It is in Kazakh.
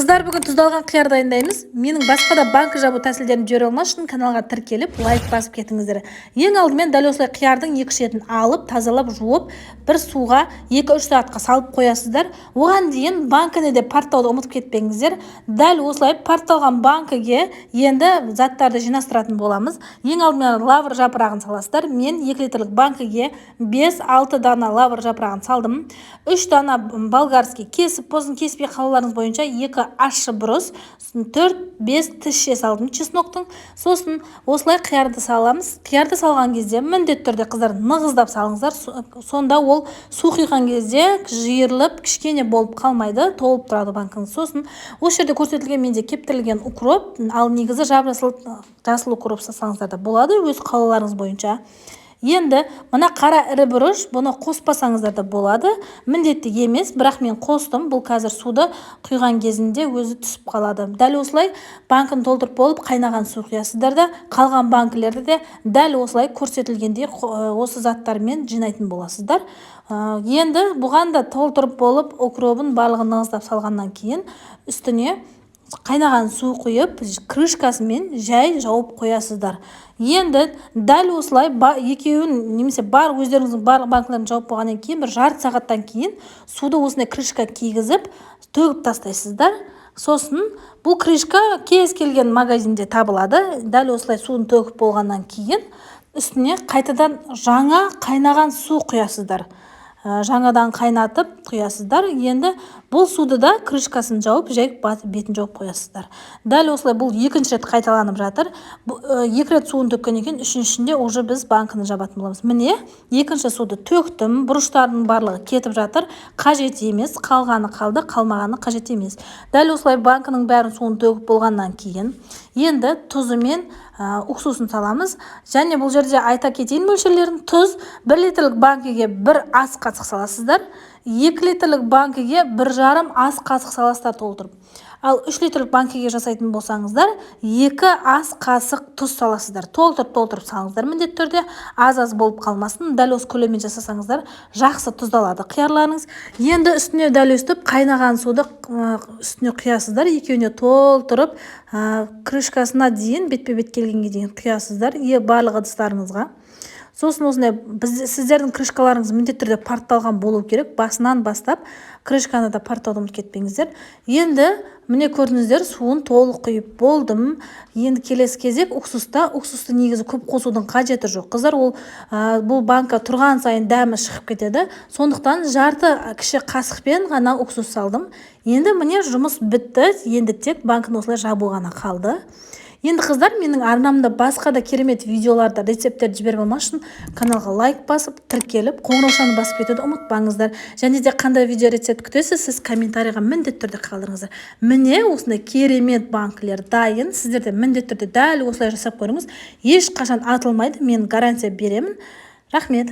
Қыздар, бүгін тұздалған қияр дайындаймыз. Менің басқа да банкі жабу тәсілдерін көре алмас үшін каналға тіркеліп, лайк басып кетіңіздер. Ең алдымен дәл осылай қиярдың екі шетін алып, тазалап, жуып, бір суға 2-3 сағатқа салып қоясыздар. Оған дейін банкіні де парттауды ұмытып кетпеңіздер. Дәл осылай партталған банкіге енді заттарды жинастыратын боламыз. Ең алдымен лавр жапырағын саласыздар. Мен 2 литрлік банкіге 5-6 дана лавр жапырағын салдым. 3 дана болгарский кесіп, позын кеспей қалаларыңыз бойынша 2 ащы бұрыс, 4-5 тісше салдым чесноктың. Сосын осылай қиярды саламыз. Қиярды салған кезде міндетті түрде қыздар нығыздап салыңыздар. Сонда ол су құйған кезде жиырылып, кішкене болып қалмайды, толып тұрады банкіңіз. Сосын осы жерде көрсетілген менде кептірілген укроп, ал негізі жасыл укроп салсаңыздар да болады, өз қалаларыңыз бойынша. Енді мына қара ірі бұрыш, бұны қоспасаңыздар да болады. Міндетті емес, бірақ мен қостым. Бұл қазір суды құйған кезінде өзі түсіп қалады. Дәл осылай банкін толтырып болып қайнаған су құясыздар да, қалған банкілерді де дәл осылай көрсетілгендей осы заттармен жинайтын боласыздар. Енді бұған да толтырып болып укробын барлығын нығыздап салғаннан кейін үстіне қайнаған су құйып, крышкасымен жай жауып қоясыздар. Енді дәл осылай екеуін немесе өздеріңіздің барлық банкілерін жауып болғаннан кейін бір жарты сағаттан кейін суды осындай крышка кигізіп төгіп тастайсыздар. Сосын бұл крышка кез келген магазинде табылады. Дәл осылай суын төгіп болғаннан кейін үстіне қайтадан жаңа қайнаған су құясыздар. Жаңадан қайнатып құясыздар. Енді бұл суды да крышкасын жауып, жай бетін жауып қоясыздар. Дәл осылай бұл екінші рет қайталанып жатыр. 2 рет суын төккеннен кейін үшіншісінде уже біз банкіні жабатын боламыз. Міне, екінші суды төктім, бұрыштардың барлығы кетіп жатыр. Қажет емес, қалғаны қалды, қалмағаны қажет емес. Дәл осылай банкінің бәрін суын төгіп болғаннан кейін енді тұзы мен уксусын саламыз. Және бұл жерде айта кетейін мөлшерлерін: тұз 1 литрлік банкіге 1 ас қасық саласыздар, 2 литрлік банкіге 1,5 ас қасық саласыздар толтырып. Ал 3 литрлік банкіге жасайтын болсаңыздар 2 ас қасық тұз саласыздар. Толтырып салыңыздар, міндетті түрде аз болып қалмасын. Дәл осы көлеммен жасасаңыздар жақсы тұздалады қиярларыңыз. Енді үстіне дәл өстіп қайнаған суды үстіне құясыздар. Екеуіне толтырып крышкасына дейін бетпе-бет келгенге дейін құясыздар барлық ыдыстарыңызға. Сосын осындай сіздердің крышкаларыңыз міндетті түрде партталған болу керек. Басынан бастап крышканы да парттауды ұмытып кетпеңіздер. Енді міне көрдіңіздер, суын толық құйып болдым. Енді келесі кезек уксуста. Уксусты негізі көп қосудың қажеті жоқ. Қыздар, бұл банка тұрған сайын дәмі шығып кетеді. Сондықтан жарты кіші қасықпен ғана уксус салдым. Енді міне жұмыс бітті. Енді тек банкін осылай жабу ғана қалды. Енді қыздар, менің арнамда басқа да керемет видеоларда рецепттерді жіберіп алмас үшін каналға лайк басып, тіркеліп, қоңыраушаны басып кетуді ұмытпаңыздар. Және де қандай видео рецепт күтесіз, сіз комментарийға міндетті түрде қалдырыңыздар. Міне осындай керемет банкілер дайын. Сіздер де міндетті түрде дәл осылай жасап көріңіз. Ешқашан атылмайды, мен гарантия беремін. Рахмет.